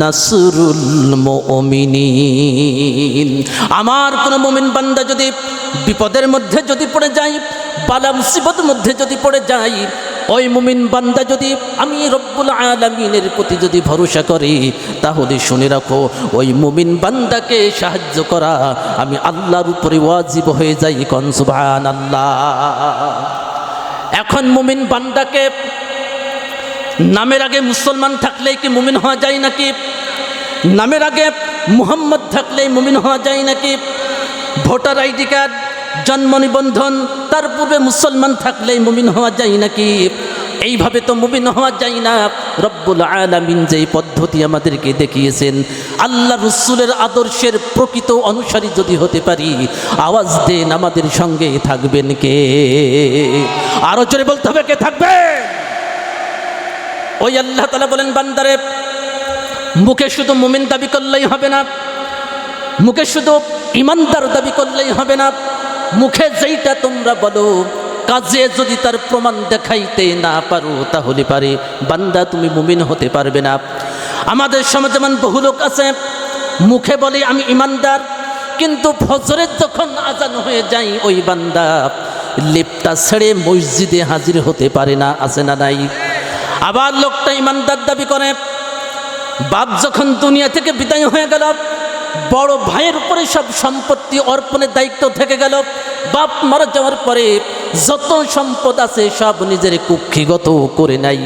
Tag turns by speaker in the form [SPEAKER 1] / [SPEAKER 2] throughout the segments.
[SPEAKER 1] নাসরুল মুমিনিন। আমার কোন মুমিন বান্দা যদি বিপদের মধ্যে যদি পড়ে যায়, বালা মুসিবতের মধ্যে যদি পড়ে যায়, ওই মুমিন বান্দা যদি আমি রব্বুল আলামিনের প্রতি যদি ভরসা করে, তাহলে শুনে রাখো ওই মুমিন বান্দাকে সাহায্য করা আমি আল্লাহর উপরে ওয়াজিব হয়ে যাই। কোন সুবহানাল্লাহ। এখন মুমিন বান্দাকে নামের আগে মুসলমান থাকলেই কি মুমিন হওয়া যায় নাকি? নামের আগে মুহাম্মদ থাকলেই মুমিন হওয়া যায় নাকি? ভোটার আইডি কার্ড, জন্ম নিবন্ধন, তার পূর্বে মুসলমান থাকলেই মুমিন হওয়া যায় নাকি? এইভাবে তো মুমিন হওয়া যায় না। রব্বুল আলামিন যেই পদ্ধতি আমাদেরকে দেখিয়েছেন, আল্লাহ রসুলের আদর্শের প্রকৃত অনুসারী যদি হতে পারি, আওয়াজ দেন আমাদের সঙ্গে থাকবেন কে? আরো জোরে বলতে হবে, কে থাকবে? ওই আল্লাহ তাআলা বলেন, বান্দারে মুখে শুধু মুমিন দাবি করলেই হবে না, মুখে শুধু ইমানদার দাবি করলেই হবে না। মুখে যেইটা তোমরা বলো, কাজে যদি তার প্রমাণ দেখাইতে না পারো, তাহলে পারে বান্দা তুমি মুমিন হতে পারবে না। আমাদের সমাজে যেমন বহু লোক আছে, মুখে বলে আমি ইমানদার, কিন্তু ফজরের যখন আজান হয়ে যায় ওই বান্দা লিপটা ছেড়ে মসজিদে হাজির হতে পারে না। আছে না নাই? আবার লোকটা ইমানদার দাবি করে, বাপ যখন দুনিয়া থেকে বিদায় হয়ে গেল, বড় ভাইয়ের উপরে সব সম্পত্তি অর্পণের দায়িত্ব থেকে গেল। বাপ মারা যাওয়ার পরে যত সম্পদ আছে সব নিজের কুক্ষিগত করে নাই।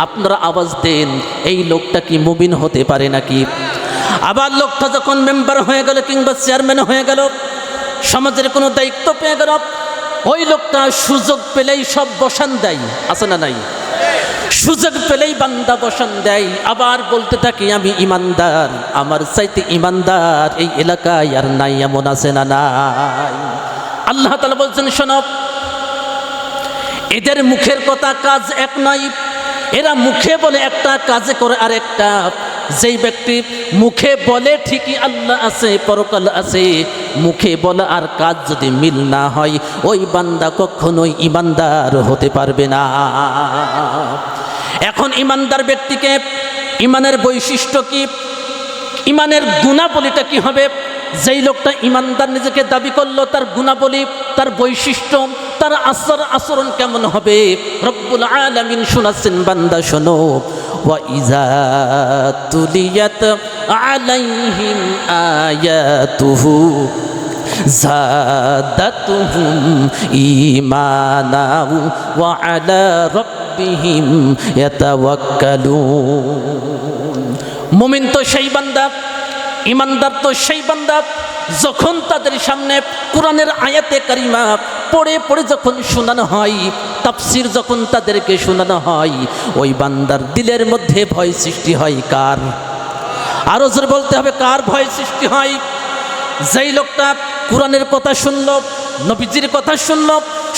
[SPEAKER 1] আপনারা আওয়াজ দেন, এই লোকটা কি মুমিন হতে পারে নাকি? আবার লোকটা যখন মেম্বার হয়ে গেল কিংবা চেয়ারম্যান হয়ে গেল, সমাজের কোনো দায়িত্ব পেয়ে গেল, ওই লোকটা সুযোগ পেলেই সব বসান দেয়। আছে না নাই? সুযোগ পেলেই বান্দা বসান দেয়, আবার বলতে থাকি আমি ইমানদার, আমার চাইতে ইমানদার এই এলাকায় আর নাই। এমন আছে না নাই? আল্লাহ তাআলা বলছেন, শোনো, এদের মুখের কথা কাজ এক নয়। এরা মুখে বলে একটা, কাজে করে আরেকটা। যেই ব্যক্তি মুখে বলে ঠিকই আল্লাহ আছে, পরকাল আছে, মুখে বলা আর কাজ যদি মিল না হয়, ওই বান্দা কখনোই ইমানদার হতে পারবে না। এখন ইমানদার ব্যক্তিকে ইমানের বৈশিষ্ট্য কি, ইমানের গুণাবলীটা কি হবে? যেই লোকটা ইমানদার নিজেকে দাবি করলো, তার গুণাবলী, তার বৈশিষ্ট্য, তার আচরণ কেমন হবে? রব্বুল আলামিন শোনাচ্ছেন, বান্দা শোনো, ওয়া ইযা তুলিয়াত আলাইহিম আয়াতুহু যাদাতুহুম ঈমানা ওয়া আলা রাব্বিহিম ইয়াতাওয়াক্কালুন। মুমিন তো সেই বান্দা, ইমানদার তো সেই বান্দা, যখন তাদের সামনে কোরআনের আয়াতে কারিমা পড়ে পড়ে যখন শোনানো হয়, তাফসীর যখন তাদেরকে শোনানো হয়, ওই বান্দার দিলের মধ্যে ভয় সৃষ্টি হয়। কার? আরো জোরে বলতে হবে, কার ভয় সৃষ্টি হয়? যেই লোকটা কোরআনের কথা শুনল, নবীজির কথা শুনল,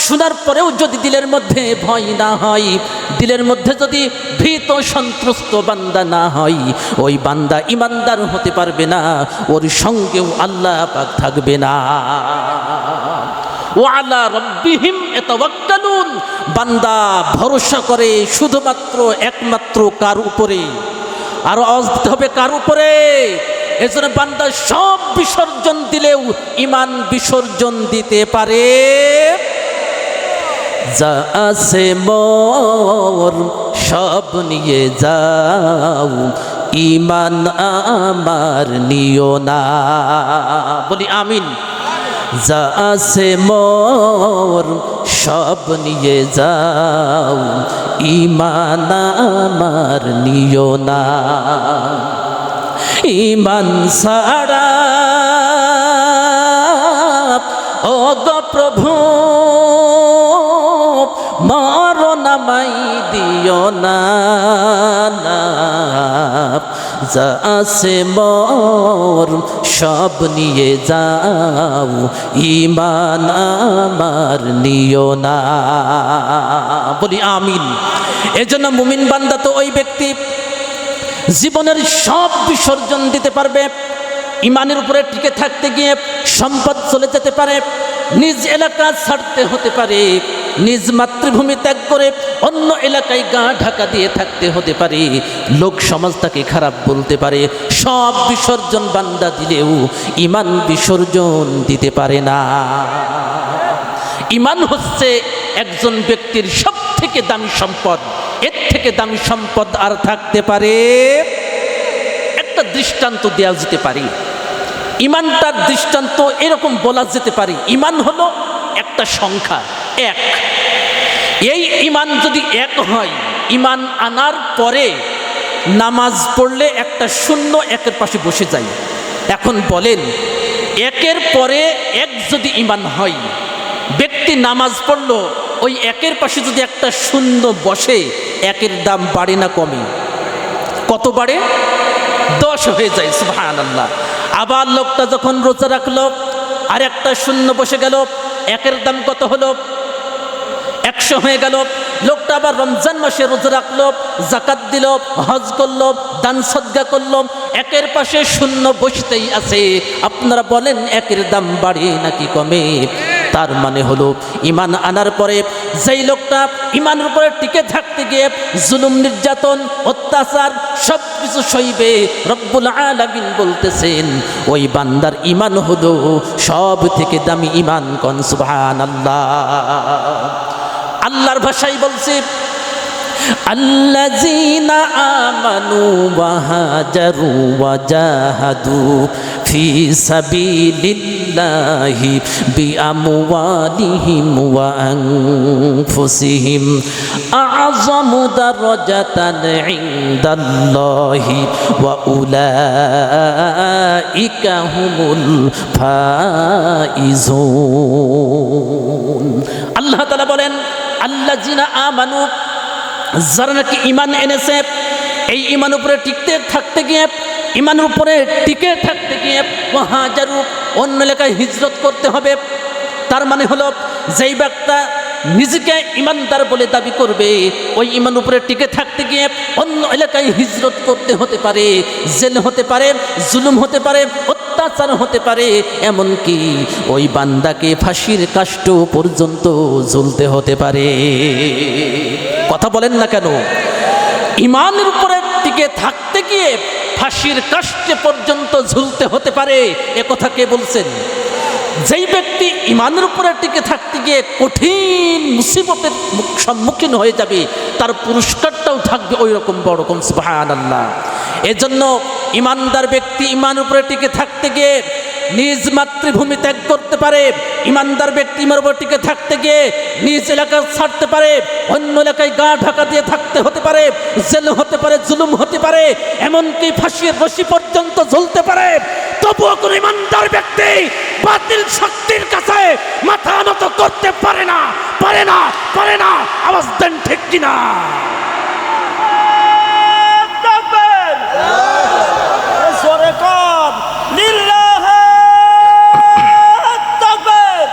[SPEAKER 1] শোনার পরেও যদি দিলের মধ্যে ভয় না হয়, দিলের মধ্যে যদি ভীত সন্ত্রস্ত বান্দা না হয়, ওই বান্দা ইমানদার হতে পারবে না, ওর সঙ্গেও আল্লাহ পাক থাকবে না। ওয়া আলা রাব্বিহিম ইয়াতাওয়াক্কালুন। বান্দা ভরসা করে শুধুমাত্র একমাত্র কার উপরে? আরো আওয়াজ দিতে হবে, কার উপরে? এজন্য বান্দা সব বিসর্জন দিলেও ইমান বিসর্জন দিতে পারে। যা আছে মোর সব নিয়ে যাও, ইমান আমার নিও না। বলি আমিন। যা আছে মোর সব নিয়ে যাও, ইমান আমার নিও না। ইমান ছাড়া ও গো প্রভু মরণ আমায় দিও না। যা আছে মোর সব নিয়ে যাও, ইমান আমার নিও না। বলি আমিন। এজন্য মুমিন বান্দা তো ওই ব্যক্তি জীবনের সব বিসর্জন দিতে পারবে, ইমানের উপরে টিকে থাকতে গিয়ে সম্পদ চলে যেতে পারে, নিজ এলাকা ছাড়তে হতে পারে, নিজ মাতৃভূমি ত্যাগ করে অন্য এলাকায় গা ঢাকা দিয়ে থাকতে হতে পারে, লোক সমাজ তাকে খারাপ বলতে পারে। সব বিসর্জন বান্দা দিলেও ইমান বিসর্জন দিতে পারে না। ইমান হচ্ছে একজন ব্যক্তির সব থেকে দামি সম্পদ। এর থেকে দামি সম্পদ আর থাকতে পারে? একটা দৃষ্টান্ত দেওয়া যেতে পারে। ইমানটার দৃষ্টান্ত এরকম বলা যেতে পারে, ইমান হলো একটা সংখ্যা এক। এই ইমান যদি এক হয়, ইমান আনার পরে নামাজ পড়লে একটা শূন্য একের পাশে বসে যায়। এখন বলেন, একের পরে এক যদি ইমান হয়, ব্যক্তি নামাজ পড়লো, ওই একের পাশে যদি একটা শূন্য বসে, একের দাম বাড়ে না কমে? কত বাড়ে? 10 হয়ে যায়। সুবহানাল্লাহ। আবার লোকটা যখন রোজা রাখলো, আর একটা শূন্য বসে গেল, একের দাম কত হলো? 100 হয়ে গেল। লোকটা আবার রমজান মাসে রোজা রাখলো, যাকাত দিল, হজ করলো, দান সদকা করলো, একের পাশে শূন্য বসতেই আছে। আপনারা বলেন, একের দাম বাড়ে নাকি কমে? তার মানে হলো, ইমান আনার পরে যেই লোকটা ইমানের উপরে টিকে থাকতে গিয়ে জুলুম, নির্যাতন, অত্যাচার সব কিছু সইবে, রব্বুল আলামিন বলতেছেন ওই বান্দার ইমান হলো সব থেকে দামি ইমান। কোন সুবহানাল্লাহ। আল্লাহর ভাষায় বলছে, আল্লাযীনা আমানু ওয়া হাজারু ওয়া জাহাদু ফি সাবিলিল্লাহি বিআমওয়ালিহিম ওয়া আনফুসিহিম আ'যামু দারাজাতান ইনদাল্লাহি ওয়া উলাইকা হুমুল ফাইজুন। আল্লাহ তাআলা বলেন, আল্লাযীনা আমানু, যারা নাকি ইমান এনেছে, এই ইমান উপরে টিকতে থাকতে গিয়ে, ইমানের উপরে টিকে থাকতে গিয়ে ওয়াহাজারু, অন্য এলাকায় হিজরত করতে হবে। তার মানে হলো, যেই ব্যক্তি নিজেকে ইমানদার বলে দাবি করবে, ওই ইমান উপরে টিকে থাকতে গিয়ে অন্য এলাকায় হিজরত করতে হতে পারে, জেল হতে পারে, জুলুম হতে পারে, অত্যাচার হতে পারে, এমনকি ওই বান্দাকে ফাঁসির কাষ্ঠ পর্যন্ত ঝুলতে হতে পারে। কথা বলেন না কেন? ইমানের উপরে টিকে থাকতে গিয়ে ফাঁসির কাষ্ঠে পর্যন্ত ঝুলতে হতে পারে, এ কথা কে বলছেন? যেই ব্যক্তি ইমানের উপরে টিকে থাকতে গিয়ে কঠিন মুসিবতের সম্মুখীন হয়ে যাবে, তার পুরস্কারটাও থাকবে ওই রকম বড়। কোন সুবহানাল্লাহ। এজন্য ইমানদার ব্যক্তি ইমানের উপরে টিকে থাকতে গিয়ে নিজ মাতৃভূমি ত্যাগ করতে পারে। ইমানদার ব্যক্তি ইমানের উপর টিকে থাকতে গিয়ে নিজ এলাকা ছাড়তে পারে, অন্য এলাকায় গা ঢাকা দিয়ে থাকতে হতে পারে, জেল হতে পারে, জুলুম হতে পারে, এমনকি ফাঁসির রশি পর্যন্ত ঝুলতে পারে। তবুও কোন ইমানদার ব্যক্তি বাতিল শক্তির কাছে মাথা নত করতে পারে না, পারে না, পারে না। আওয়াজ দেন ঠিক কিনা? জোরে কর, লিল্লাহি তাকবীর।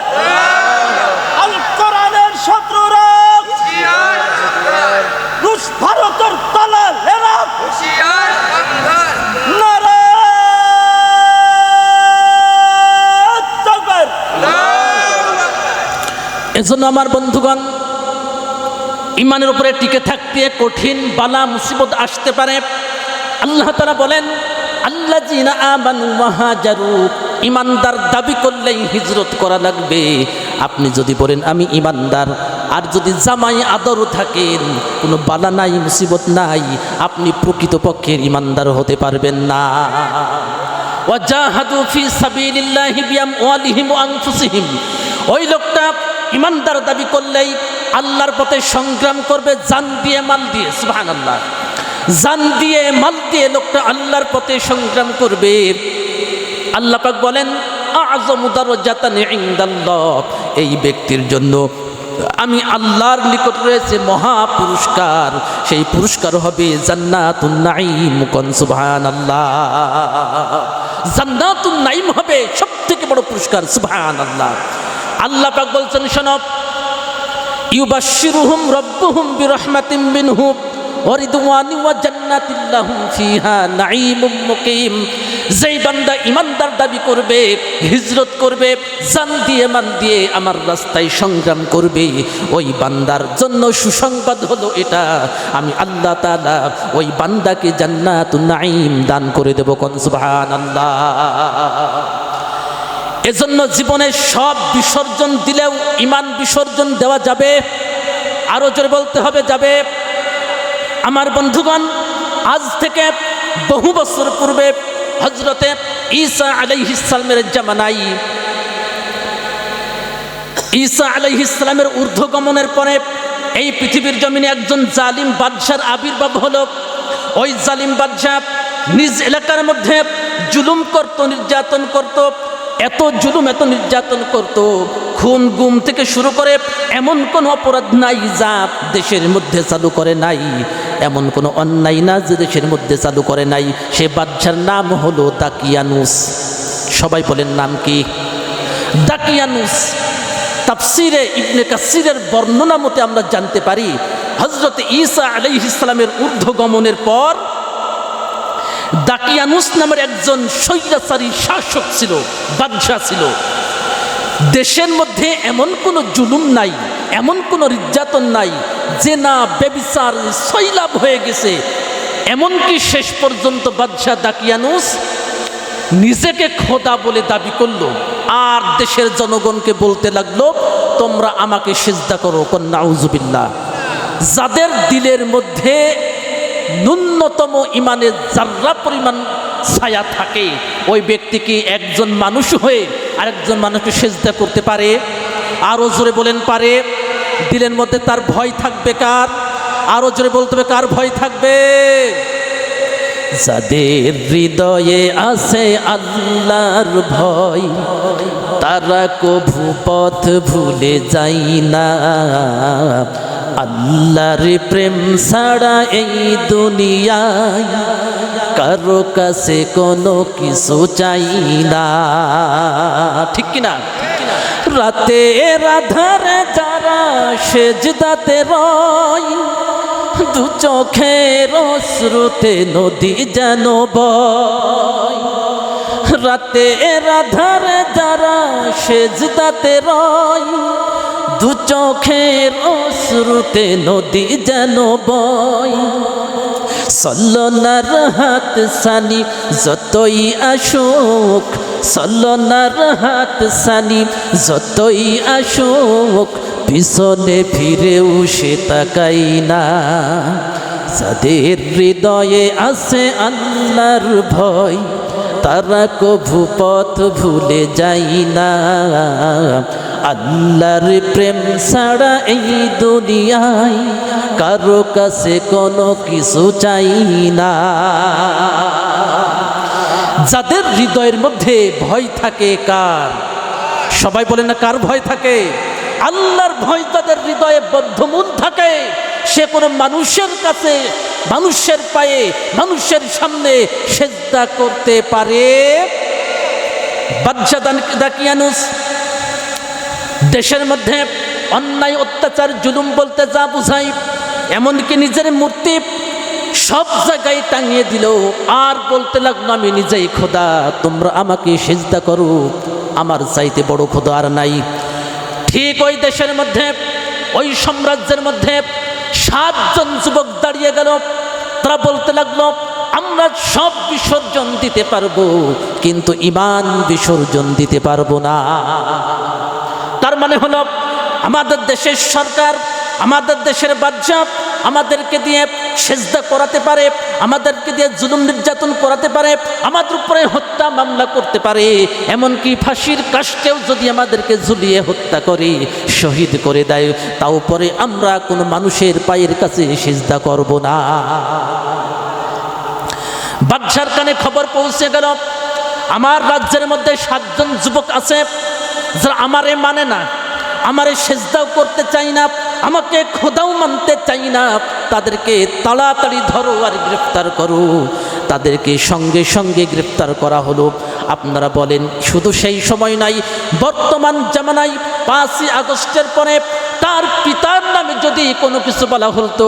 [SPEAKER 1] আল কোরআনের শত্রুরা, রুশ ভারতের দালালেরা, নারে তাকবীর। এজন্য আমার বন্ধুগণ, ইমানের উপরে টিকে থাকতে কঠিন বালা মুসিবত আসতে পারে। আল্লাহ তাআলা বলেন, আল্লাযীনা আমানু ওয়া হাজারু, ইমানদার দাবি করলেই হিজরত করা লাগবে। আপনি যদি বলেন আমি ইমানদার, আর যদি জামাই আদরও থাকেন, কোনো বালা নাই, মুসিবত নাই, আপনি প্রকৃতপক্ষের ইমানদার হতে পারবেন না। ওয়া জাহাদু ফি সাবিলিল্লাহি বিআমওয়ালিহিম ওয়া আনফুসিহিম, ওই লোকটা ইমানদার দাবি করলেই আল্লাহর পথে সংগ্রাম করবে, জান দিয়ে, মাল দিয়ে। সুবহানাল্লাহ। জান দিয়ে, মাল দিয়ে লোকটা আল্লাহর পথে সংগ্রাম করবে। আল্লাহ পাক বলেন, আ'যামু দারাজাতান ইনদাল্লাহ, এই ব্যক্তির জন্য আমি আল্লাহর নিকট রয়েছে মহা পুরস্কার। সেই পুরস্কার হবে জান্নাতুন নাঈম। কোন সুবহানাল্লাহ। জান্নাতুন নাঈম হবে সবথেকে বড় পুরস্কার। সুবহানাল্লাহ। আল্লাহ পাক বলছেন, শোনো, ইউবাশশিরুহুম রাব্বুহুম বিরহমাতিম মিনহু ওয়া রিদওয়ানিন ওয়া জান্নাতিন লাহুম ফিহা নাঈমুম মুকিম। যেই বান্দা ইমানদার দাবি করবে, হিজরত করবে, জান দিয়ে মান দিয়ে আমার রাস্তায় সংগ্রাম করবে, ওই বান্দার জন্য সুসংবাদ হলো এটা, আমি আল্লাহ তাআলা ওই বান্দাকে জান্নাতুন নাঈম দান করে দেব। কোন সুবহানাল্লাহ। এজন্য জীবনে সব বিসর্জন দিলেও ঈমান বিসর্জন দেওয়া যাবে? আরো জোরে বলতে হবে, যাবে। আমার বন্ধুগণ, আজ থেকে বহু বছর পূর্বে হযরতে ঈসা আলাইহিস সালামের জামানায়, ঈসা আলাইহিস সালামের ঊর্ধ্বগমনের পরে এই পৃথিবীর জমিনে একজন জালিম বাদশার আবির্ভাব হলো। ওই জালিম বাদশা নিজ এলাকার মধ্যে জুলুম করত, নির্যাতন করত, এত জুলুম এত নির্যাতন করত, খুন গুম থেকে শুরু করে এমন কোনো অপরাধ নাই যা দেশের মধ্যে চালু করে নাই, এমন কোনো অন্যায় না যে দেশের মধ্যে চালু করে নাই। সে বাদশার নাম হলো দাকিয়ানুস। সবাই বলেন নাম কি? দাকিয়ানুস। তাফসিরে ইবনে কাসিরের বর্ণনা মতে আমরা জানতে পারি হযরত ঈসা আলাইহিস সালামের ঊর্ধ্বগমনের পর দাকিয়ানুস নামের একজন স্বৈরাচারী শাসক ছিল, বাদশা ছিল। দেশের মধ্যে এমন কোনো জুলুম নাই, এমন কোনো নির্যাতন নাই যে না ব্যভিচার সৈলাভ হয়ে গেছে। এমনকি শেষ পর্যন্ত বাদশা দাকিয়ানুস নিজেকে খোদা বলে দাবি করলো, আর দেশের জনগণকে বলতে লাগলো তোমরা আমাকে সিজদা করো। কোন নাউজুবিল্লাহ। যাদের দিলের মধ্যে ন্যূনতম ইমানের যার্রা পরিমাণ ছায়া থাকে, ওই ব্যক্তি কি একজন মানুষ হয়ে আরেকজন মানুষকে সিজদা করতে পারে? আরো জোরে বলেন পারে? দিলের মধ্যে তার ভয় থাকবে কার? আরো জোরে বলতে হবে, কার ভয় থাকবে? যাদের হৃদয়ে আছে আল্লাহর ভয়, তারা কভু পথ ভুলে যায় না। আল্লাহর প্রেম ছাড়া এই দুনিয়ায় কারো কাছে কোনো কিছু চাই না। ঠিক কিনা? রাতে আধারে যারা সেজদাতে রয়, দু চোখের অশ্রুতে নদী যেন বয়। রাতে আধারে যারা সেজদাতে রয়, দু চোখের অশ্রুতে নদী যেন বয়। সল্লনার হাত সানি যতই আসুক, সল্লনার হাত সানি যতই আসুক, পিছনে ফিরেও সে তাকাই না। যাদের হৃদয়ে আছে আল্লাহর ভয়, তারা কভু পথ ভুলে যায় না। আল্লাহর প্রেম ছাড়া এই দুনিয়ায় কারো কাছে কোনো কিছু চাই না। যাদের হৃদয়ের মধ্যে ভয় থাকে কার? সবাই বলেন না, কার ভয় থাকে? আল্লাহর ভয় যাদের হৃদয়ে বদ্ধমূল থাকে, সে কোনো মানুষের কাছে, মানুষের পায়ে, মানুষের সামনে সিজদা করতে পারে। বাদশা দাকিয়ানুস দেশের মধ্যে অন্যায় অত্যাচার জুলুম বলতে যা বুঝাই, এমনকি নিজের মূর্তি সব জায়গায় টাঙিয়ে দিল, আর বলতে লাগলো আমি নিজেই খোদা, তোমরা আমাকে সিজদা করো, আমার চাইতে বড় খোদা আর নাই। ঠিক ওই দেশের মধ্যে, ওই সাম্রাজ্যের মধ্যে 7 জন যুবক দাঁড়িয়ে গেল। তারা বলতে লাগলো আমরা সব বিসর্জন দিতে পারবো, কিন্তু ঈমান বিসর্জন দিতে পারবো না। তার মানে হলো আমাদের দেশের সরকার, আমাদের দেশের বাদশা আমাদেরকে দিয়ে সিজদা করাতে পারে, আমাদেরকে দিয়ে জুলুম নির্যাতন করাতে পারে, আমাদের উপরে হত্যা মামলা করতে পারে, এমনকি ফাঁসির কাষ্ঠেও যদি আমাদেরকে ঝুলিয়ে হত্যা করে, শহীদ করে দেয়, তাও পরে আমরা কোনো মানুষের পায়ের কাছে সিজদা করব না। বাদশার কানে খবর পৌঁছে গেল আমার রাজ্যের মধ্যে 7 জন যুবক আছে যারা আমারে মানে না, আমারে সিজদাও করতে চাই না, আমাকে খোদাও মানতে চাই না। তাদেরকে তাড়াতাড়ি ধরো আর গ্রেফতার করো। তাদেরকে সঙ্গে সঙ্গে গ্রেফতার করা হলো। আপনারা বলেন শুধু সেই সময় নাই, বর্তমান জামানায় 5ই আগস্টের পরে তার পিতার নামে যদি কোনো কিছু বলা হতো,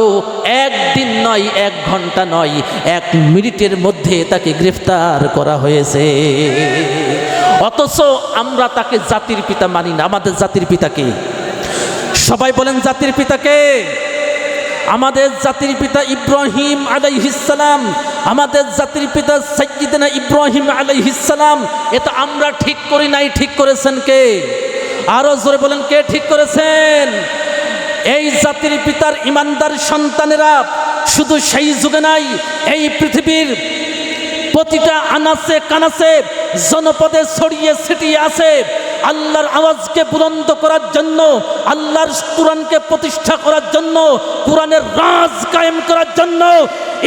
[SPEAKER 1] একদিন নয়, 1 ঘন্টা নয়, 1 মিনিটের মধ্যে তাকে গ্রেফতার করা হয়েছে। অথচ আমরা তাকে জাতির পিতা মানি না। আমাদের জাতির পিতাকে সবাই বলেন, জাতির পিতাকে? আমাদের জাতির পিতা ইব্রাহিম আলাইহিস সালাম, আমাদের জাতির পিতা সাইয়্যিদনা ইব্রাহিম আলাইহিস সালাম। এটা আমরা ঠিক করি নাই, ঠিক করেছেন কে? আরো জোরে বলেন, কে ঠিক করেছেন? এই জাতির পিতার ইমানদার সন্তানেরা শুধু সেই যুগে নাই, এই পৃথিবীর প্রতিটা আনাচে কানাচে জনপদে ছড়িয়ে ছিটিয়ে আছে। আল্লাহর আওয়াজকে বুলন্দ করার জন্য, আল্লাহর কোরআনকে প্রতিষ্ঠা করার জন্য, কোরআনের রাজ কায়েম করার জন্য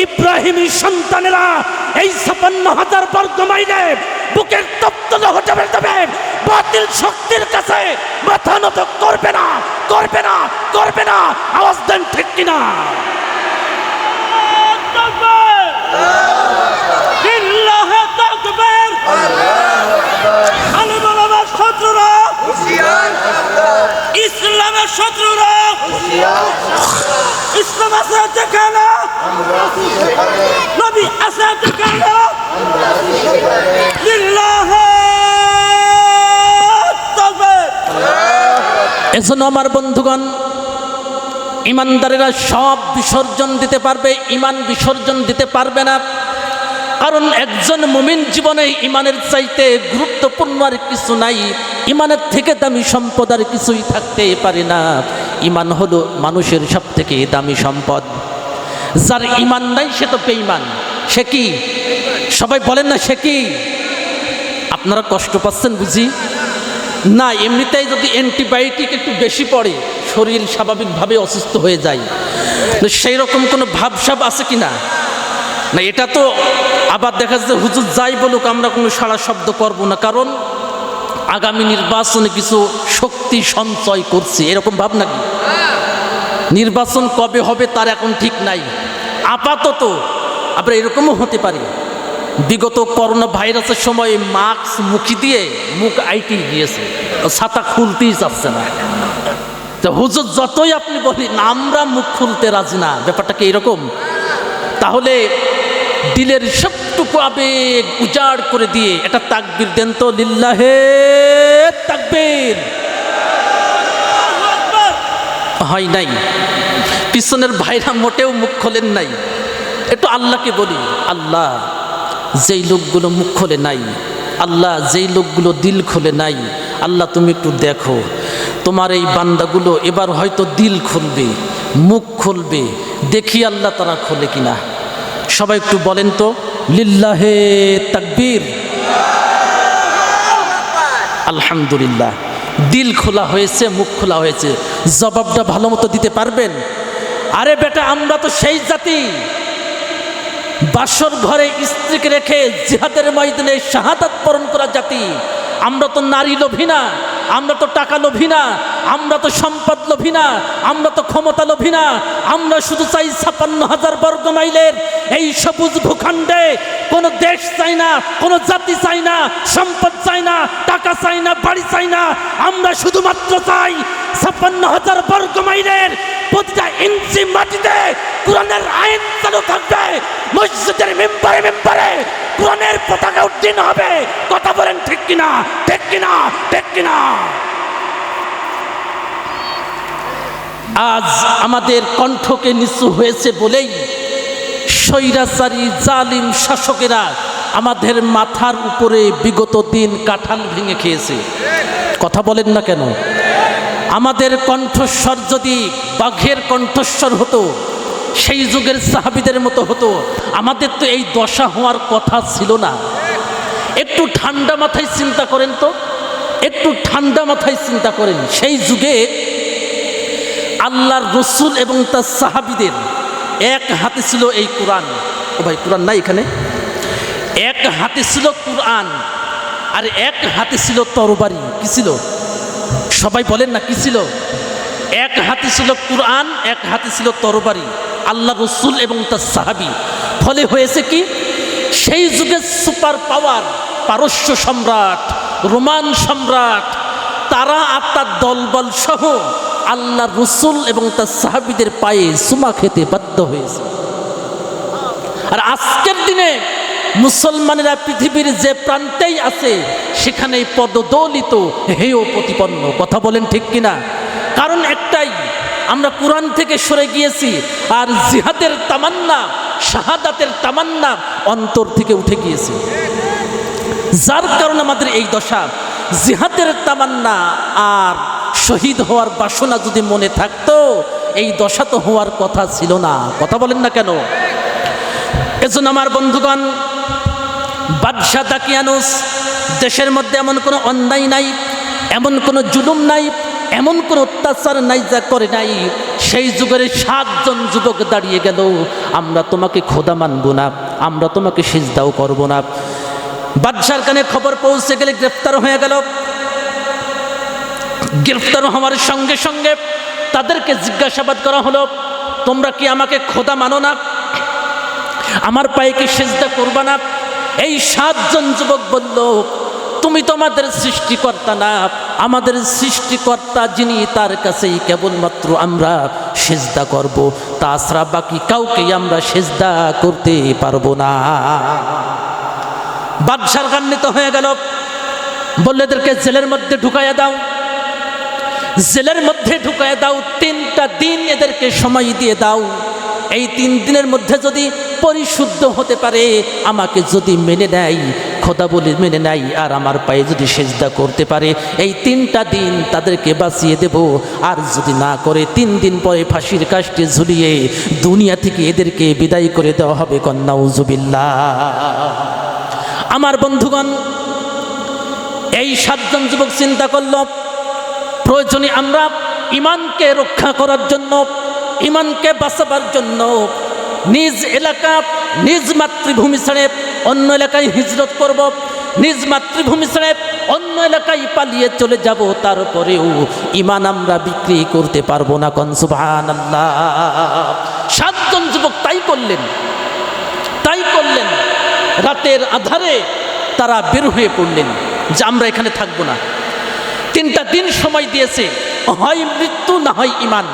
[SPEAKER 1] ইব্রাহিমী সন্তানেরা এই 56,000 বর্গ মাইলে বুকের তপ্তল হতে হবে, বাতিল শক্তির কাছে মাথা নত করবে না, করবে না, করবে না। আওয়াজ দেন ঠিক কিনা?
[SPEAKER 2] শত্রুরা, ইসলামের শত্রুরা, ইসলাম আছে যেখানে, নবী আছে যেখানে,
[SPEAKER 1] এজন্য আমার বন্ধুগণ, ইমানদারেরা সব বিসর্জন দিতে পারবে, ইমান বিসর্জন দিতে পারবে না। কারণ একজন মুমিন জীবনে ইমানের চাইতে গুরুত্বপূর্ণ আর কিছু নাই। ইমানের থেকে দামি সম্পদ আর কিছুই থাকতে পারে না। ইমান হলো মানুষের সব থেকে দামি সম্পদ। যার ইমান নাই সে তো বেঈমান। সে কি? সবাই বলেন না, সে কি? আপনারা কষ্ট পাচ্ছেন বুঝি? না, এমনিতেই যদি অ্যান্টিবায়োটিক একটু বেশি পড়ে শরীর স্বাভাবিকভাবে অসুস্থ হয়ে যায়, তো সেই রকম কোনো ভাবসাব আছে কি না? না, এটা তো আবার দেখা যাচ্ছে হুজুর যাই বলুক আমরা কোনো সারা শব্দ করব না, কারণ আগামী নির্বাচনে কিছু শক্তি সঞ্চয় করছি, এরকম ভাব নাকি? নির্বাচন কবে হবে তার এখন ঠিক নাই। আপাতত আবার এরকমও হতে পারে, বিগত করোনা ভাইরাসের সময় মাস্ক মুখে দিয়ে মুখ আইটি গিয়েছে, ছাতা খুলতেই চাচ্ছে না। তো হুজুর যতই আপনি বলেন আমরা মুখ খুলতে রাজি না, ব্যাপারটা কি এরকম? তাহলে দিলের সবটুকু আবেগ উজাড় করে দিয়ে এটা তাকবীর দেন তো, লিল্লাহে তাকবীর। হয় নাই, পিছনের ভাইরা মোটেও মুখ খোলেন নাই। একটু আল্লাহকে বলি, আল্লাহ যেই লোকগুলো মুখ খোলে নাই, আল্লাহ যেই লোকগুলো দিল খোলে নাই, আল্লাহ তুমি একটু দেখো তোমার এই বান্দাগুলো এবার হয়তো দিল খুলবে, মুখ খুলবে, দেখি আল্লাহ তারা খোলে কিনা। সবাই একটু বলেন তো, লিল্লাহে তাকবীর। আলহামদুলিল্লাহ, দিল খোলা হয়েছে, মুখ খোলা হয়েছে। জবাবটা ভালো মতো দিতে পারবেন? আরে বেটা, আমরা তো সেই জাতি বাসর ঘরে স্ত্রীকে রেখে জিহাদের ময়দানে শাহাদাত বরণ করা জাতি। আমরা তো নারী লোভী না, আমরা তো টাকা লোভী না, আমরা তো সম্পদ লোভী না, আমরা তো ক্ষমতা লোভী না। আমরা শুধু চাই 56,000 বর্গ মাইলের এই সবুজ ভূখণ্ডে কোনো দেশ চাই না, কোনো জাতি চাই না, সম্পদ চাই না, টাকা চাই না, বাড়ি চাই না। আমরা শুধুমাত্র চাই 56,000 বর্গ মাইলের প্রতিটা ইঞ্চি মাটিতে কোরআনের আইন চালু থাকবে, মসজিদের মেম্বারে মেম্বারে কোরআনের পতাকা উত্তীর্ণ হবে। কথা বলেন ঠিক কিনা? ঠিক কিনা? ঠিক কিনা? আজ আমাদের কণ্ঠকে নিচু হয়েছে বলেই স্বৈরাচারী জালিম শাসকেরা আমাদের মাথার উপরে বিগত দিন কাঁঠাল ভেঙে খেয়েছে। কথা বলেন না কেন? আমাদের কণ্ঠস্বর যদি বাঘের কণ্ঠস্বর হতো, সেই যুগের সাহাবীদের মতো হতো, আমাদের তো এই দশা হওয়ার কথা ছিল না। একটু ঠান্ডা মাথায় চিন্তা করেন তো, একটু ঠান্ডা মাথায় চিন্তা করেন। সেই যুগে আল্লাহর রসুল এবং তার সাহাবীদের এক হাতে ছিল এই কোরআন। ও ভাই, কোরআন নাই এখানে? এক হাতে ছিল কোরআন আর এক হাতে ছিল তরবারি। কি ছিল? সবাই বলেন না, কি ছিল? এক হাতে ছিল কোরআন, এক হাতে ছিল তরবারি, আল্লাহ রসুল এবং তার সাহাবী। ফলে হয়েছে কি, সেই যুগে সুপার পাওয়ার পারস্য সম্রাট, রোমান সম্রাট, তারা আর তার দলবল সহ আল্লাহ রসুল এবং তার সাহাবীদের পায়ে চুমা খেতে বাধ্য হয়েছে। আর আজকের দিনে মুসলমানেরা পৃথিবীর যে প্রান্তেই আছে সেখানেই পদদলিত হেয় প্রতিপন্ন। কথা বলেন ঠিক কিনা? কারণ একটাই, আমরা কোরআন থেকে সরে গিয়েছি আর জিহাদের তামান্না, শাহাদাতের তামান্না অন্তর থেকে উঠে গিয়েছে, যার কারণে আমাদের এই দশা। জিহাদের তামান্না আর শহীদ হওয়ার বাসনা যদি মনে থাকতো এই দশা তো হওয়ার কথা ছিল না। কথা বলেন না কেন? এজন্য আমার বন্ধুগণ, বাদশাহ দাকিয়ানুস দেশের মধ্যে এমন কোনো অন্যায় নাই, এমন কোনো জুলুম নাই, এমন কোনো অত্যাচার নাই যা করে নাই। সেই যুগের 7 জন যুবক দাঁড়িয়ে গেল, আমরা তোমাকে খোদা মানব না, আমরা তোমাকে সিজদাও করব না। বাদশার কানে খবর পৌঁছে গেলে গ্রেফতার হয়ে গেল। গ্রেফতার হওয়ার সঙ্গে সঙ্গে তাদেরকে জিজ্ঞাসাবাদ করা হলো, তোমরা কি আমাকে খোদা মানো না? আমার পায়ে কি সিজদা করবা না? এই 7 জন যুবক বলল, তুমি তো আমাদের সৃষ্টিকর্তা না, আমাদের সৃষ্টিকর্তা যিনি তার কাছেই কেবলমাত্র আমরা সিজদা করব, তাছাড়া বাকি কাউকেই আমরা সিজদা করতে পারবো না। বাদশার গান্বিত হয়ে গেল, বললে এদেরকে জেলের মধ্যে ঢুকাইয়া দাও, জেলের মধ্যে ঢুকাইয়া দাও, 3টা দিন এদেরকে সময় দিয়ে দাও। এই 3 দিনের মধ্যে যদি পরিশুদ্ধ হতে পারে, আমাকে যদি মেনে নেয়, খোদা বলে মেনে নেয়, আর আমার পায়ে যদি সিজদা করতে পারে, এই 3টা দিন তাদেরকে বাঁচিয়ে দেব। আর যদি না করে 3 দিন পরে ফাঁসির কাস্টে ঝুলিয়ে দুনিয়া থেকে এদেরকে বিদায় করে দেওয়া হবে। কন্নাউজুবিল্লাহ। আমার বন্ধুগণ, এই 7 জন যুবক চিন্তা করল, প্রয়োজনে আমরা ইমানকে রক্ষা করার জন্য, ইমানকে বাঁচাবার জন্য নিজ এলাকা, নিজ মাতৃভূমি ছেড়ে অন্য এলাকায় হিজরত করব, নিজ মাতৃভূমি ছেড়ে অন্য এলাকায় পালিয়ে চলে যাব, তারপরেও ইমান আমরা বিক্রি করতে পারবো না। কোন সুবহানাল্লাহ। 7 জন যুবক তাই করলেন। রাতের আধারে তারা বের হয়ে পড়লেন যে আমরা এখানে থাকবো না। 3টা দিন সময় দিয়েছে, হয় মৃত্যু না হয় ইমান।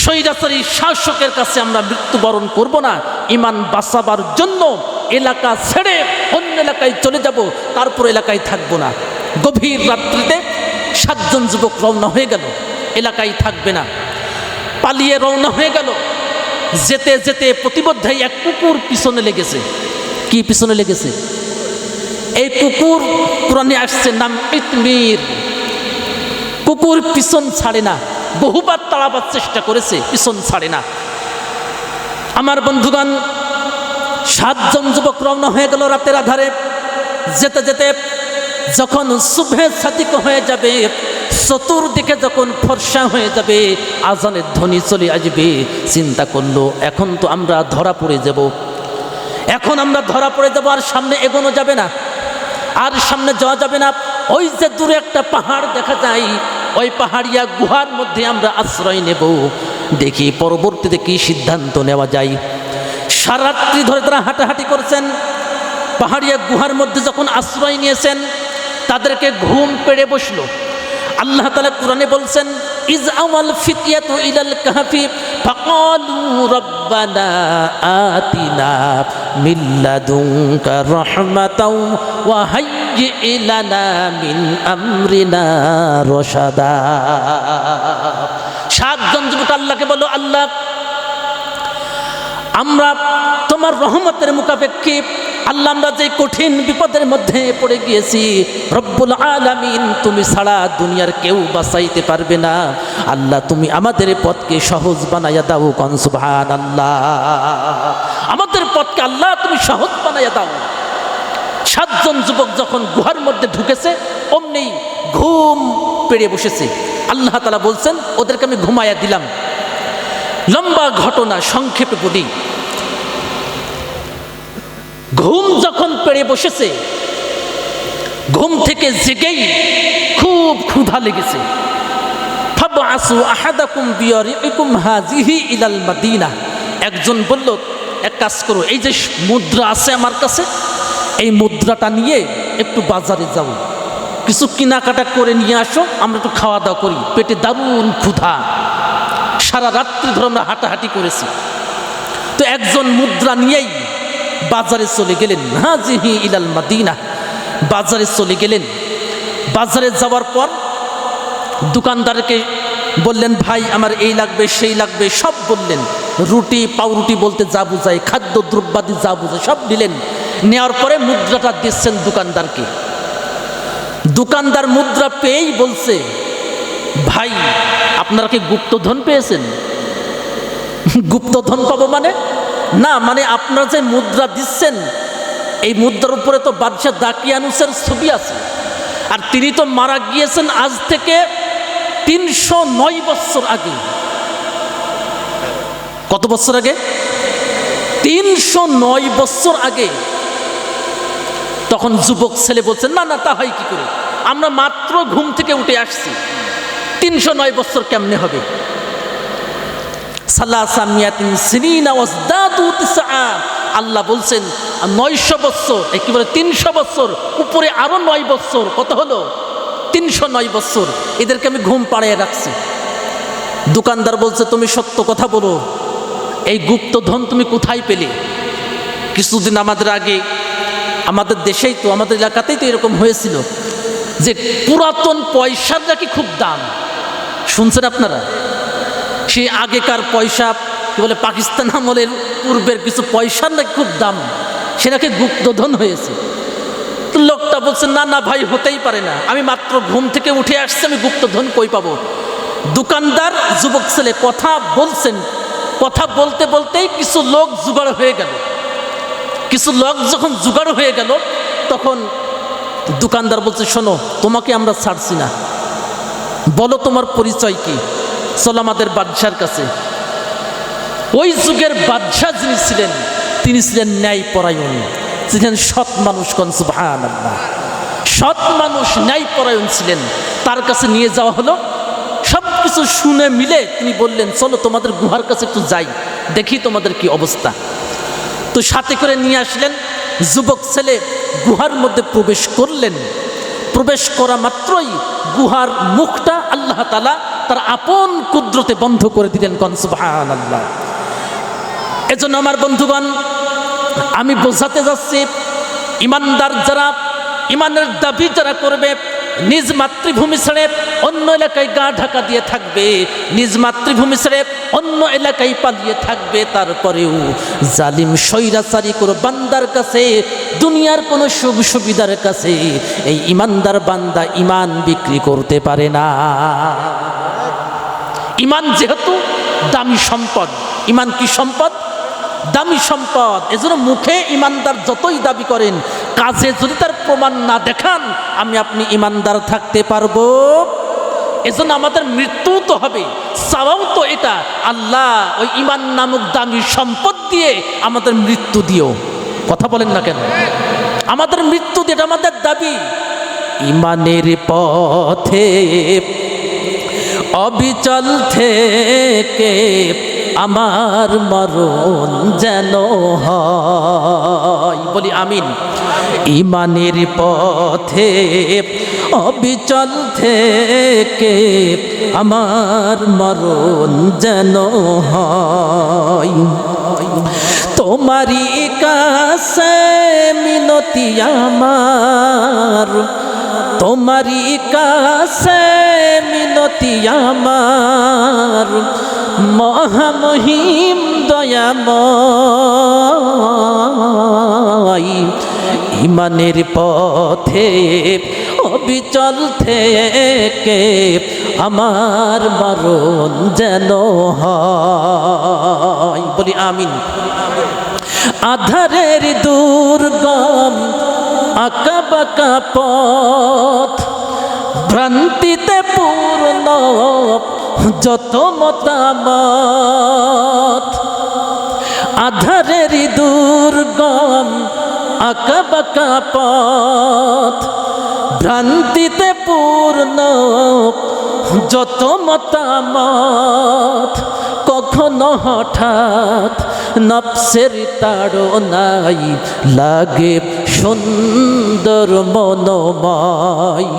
[SPEAKER 1] স্বৈরাচারী শাসকের কাছে আমরা মৃত্যুবরণ করব না, ইমান বাঁচাবার জন্য এলাকা ছেড়ে অন্য এলাকায় চলে যাব, তারপর এলাকায় থাকবো না। গভীর রাত্রিতে 7 জন যুবক রওনা হয়ে গেল, এলাকায় থাকবে না, পালিয়ে রওনা হয়ে গেল। যেতে যেতে প্রতিবদ্ধায় এক কুকুর পিছনে লেগেছে। কি পিছনে লেগেছে? এই কুকুর কোরআনে আসছে নাম ইতমির। কুকুর পিছন ছাড়ে না, বহুবার তাড়াবার চেষ্টা করেছে, পিছন ছাড়ে না। আমার বন্ধুগণ, 7 জন যুবক রওনা হয়ে গেল রাতের আধারে। যেতে যেতে যখন সুবহে সাদিক হয়ে যাবে, চতুর্দিকে যখন ফর্সা হয়ে যাবে, আজানের ধ্বনি চলে আসবে, চিন্তা করলো এখন তো আমরা ধরা পড়ে যাব, এখন আমরা ধরা পড়ে যাব, আর সামনে এগোনো যাবে না, আর সামনে যাওয়া যাবে না। ওই যে দূরে একটা পাহাড় দেখা যায়, ওই পাহাড়িয়া গুহার মধ্যে আমরা আশ্রয় নেব, দেখি পরবর্তীতে কি সিদ্ধান্ত নেওয়া যায়। সারাত্রি ধরে তারা হাঁটাহাঁটি করছেন। পাহাড়িয়া গুহার মধ্যে যখন আশ্রয় নিয়েছেন, তাদেরকে ঘুম পেড়ে বসলো। আল্লাহ তাআলা কোরআনে বলছেন, ইজ আওয়াল ফিতয়াতু ইলাল কাহফি ফাকালু রাব্বানা আতিনা মিন লাদুনকা রাহমাতাও ওয়া হাইয়্যি লানা মিন আমরিনা রশাদা। 7 জন যুবক আল্লাহকে বলল, আল্লাহ আমরা তোমার রহমতের মুখাপেক্ষী, আল্লাহ আমরা যে কঠিন বিপদের মধ্যে পড়ে গিয়েছি, রব্বুল আলামিন তুমি ছাড়া দুনিয়ার কেউ বাঁচাইতে পারবে না। আল্লাহ তুমি আমাদের পথকে সহজ বানাইয়া দাও। কোন সুবহানাল্লাহ। আমাদের পথকে আল্লাহ তুমি সহজ বানাইয়া দাও। 7 জন যুবক যখন গুহার মধ্যে ঢুকেছে, অমনি ঘুম পেড়ে বসেছে। আল্লাহ তাআলা বলছেন, ওদেরকে আমি ঘুমাইয়া দিলাম। লম্বা ঘটনা, সংক্ষেপে বলি। ঘুম যখন পেড়ে বসেছে, ঘুম থেকে জেগেই খুব ক্ষুধা লেগেছে। ফাবআসু আহাদাকুম বিয়ারিকুম হাযিহি ইলাল মাদিনা। একজন বলল, এক কাজ করো, এই যে মুদ্রা আছে আমার কাছে, এই মুদ্রাটা নিয়ে একটু বাজারে যাও, কিছু কেনাকাটা করে নিয়ে আসো, আমরা একটু খাওয়া দাওয়া করি, পেটে দারুণ ক্ষুধা, সারা রাত্রি ধরে আমরা হাঁটাহাঁটি করেছি। তো একজন মুদ্রা নিয়েই বাজারে চলে গেলেন, হাজিহি ইলাল মাদিনা, বাজারে চলে গেলেন। বাজারে যাওয়ার পর দোকানদারকে বললেন, ভাই আমার এই লাগবে সেই লাগবে, সব বললেন। রুটি পাউরুটি বলতে যা বোঝায়, খাদ্য দ্রব্যাদি যা বোঝায় সব দিলেন। নেওয়ার পরে মুদ্রাটা দিচ্ছেন দোকানদারকে। দোকানদার মুদ্রা পেয়েই বলছে, ভাই আপনারা কি গুপ্তধন পেয়েছেন? গুপ্তধন পাবো মানে? না, মানে আপনারা যে মুদ্রা দিচ্ছেন এই মুদ্রার উপরে তো বাদশাহ দাকিয়ানুসের ছবি আছে, আর তিনি তো মারা গিয়েছেন আজ থেকে 309 বছর আগে। কত বছর আগে? 309 বছর আগে। তখন যুবক ছেলে বলছেন, না না, তা হয় কি করে, আমরা মাত্র ঘুম থেকে উঠে আসছি, 309 বছর কেমনে হবে? আল্লাহ বলছেন 900 বছর, কি বলে 300 বছর উপরে আরো 9 বছর, কত হলো? 309 বছর। এদেরকে আমি ঘুম পাড়িয়ে রাখছি। দোকানদার বলছে, তুমি সত্য কথা বলো, এই গুপ্তধন তুমি কোথায় পেলে? কিছুদিন আমাদের আগে আমাদের দেশেই তো, আমাদের এলাকাতেই তো এরকম হয়েছিল যে পুরাতন পয়সার নাকি খুব দাম। শুনছেন আপনারা? সেই আগেকার পয়সা, কি বলে পাকিস্তান আমলের পূর্বের কিছু পয়সার নাকি খুব দাম, সে নাকি গুপ্তধন হয়েছে। তো লোকটা বলছে, না না ভাই, হতেই পারে না, আমি মাত্র ঘুম থেকে উঠে আসছি, আমি গুপ্তধন কই পাবো? দোকানদার যুবক ছেলে কথা বলছেন, কথা বলতে বলতেই কিছু লোক জোগাড় হয়ে গেল। কিছু লোক যখন জোগাড় হয়ে গেল তখন দোকানদার বলছে, শোনো, তোমাকে আমরা ছাড়ছি না, বলো তোমার পরিচয় কি, চলো আমাদের বাদশার কাছে। ওই যুগের বাদশাহ যিনি ছিলেন তিনি ছিলেন ন্যায়পরায়ণ, ছিলেন সৎ মানুষ। কোন সুবহানাল্লাহ! সৎ মানুষ, ন্যায়পরায়ণ ছিলেন। তার কাছে নিয়ে যাওয়া হলো। সব কিছু শুনে মিলে তিনি বললেন, চলো তোমাদের গুহার কাছে একটু যাই, দেখি তোমাদের কি অবস্থা। তো সাথে করে নিয়ে আসলেন। যুবক ছেলে গুহার মধ্যে প্রবেশ করলেন। প্রবেশ করা মাত্রই গুহার মুখটা আল্লাহ তাআলা তার আপন কুদরতে বন্ধ করে দিলেন। কোন সুবহানাল্লাহ! এজন্য আমার বন্ধুগণ, আমি বোঝাতে যাচ্ছি, ইমানদার যারা, ইমানের দাবি যারা করবে, নিজ মাতৃভূমি ছেড়ে অন্য এলাকায় গা ঢাকা দিয়ে থাকবে, নিজ মাতৃভূমি ছেড়ে অন্য এলাকায় পালিয়ে থাকবে, তারপরেও জালিম স্বৈরাচারী কোনো বান্দার কাছে, দুনিয়ার কোনো সুখ সুবিধার কাছে এই ইমানদার বান্দা ইমান বিক্রি করতে পারে না। ইমান যেহেতু দামি সম্পদ। ইমান কি সম্পদ? দামি সম্পদ। এজন্য মুখে ইমানদার যতই দাবি করেন, কাজে যদি তার প্রমাণ না দেখান, আমি আপনি ইমানদার থাকতে পারবো? এজন্য আমাদের মৃত্যু তো হবে, চাওয়াও তো এটা, আল্লাহ ওই ইমান নামক দামি সম্পদ দিয়ে আমাদের মৃত্যু দিও। কথা বলেন না কেন? আমাদের মৃত্যু দিয়ে, এটা আমাদের দাবি। ইমানের পথে অবিচল থেকে আমার মরণ যেন হয়, বলি আমিন। ইমানের পথে অবিচল থেকে আমার মরণ যেন হয়। তোমারই কাছে মিনতি আমার, তোমারই কাছে মিনতি আমার, মহামহিম দয়াময়। ইমানের পথে অবিচল থেকে আমার মরণ যেন হয়, বলি আমিন। আধারের দুর্গম আঁকা বাঁকা পথ, ভ্রান্তিতে পূর্ণ যত মতামত। আধারের দুর্গম আঁকা বাঁকা পথ, ভ্রান্তিতে পূর্ণ যত মতামত। কখনো হঠাৎ নফসের তাড়নাই লাগে সুন্দর মনোময়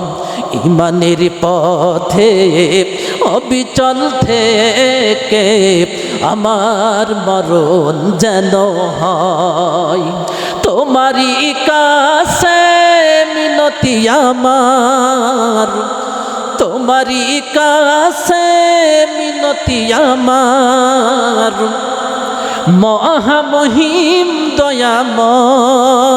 [SPEAKER 1] ইমানের পথে অবিচল থেকে আমার মরণ যেন হয় তোমারই কাছে মিনতি আমার তোমারই কাছে মিনতি আমার মহামহিম দয়াময়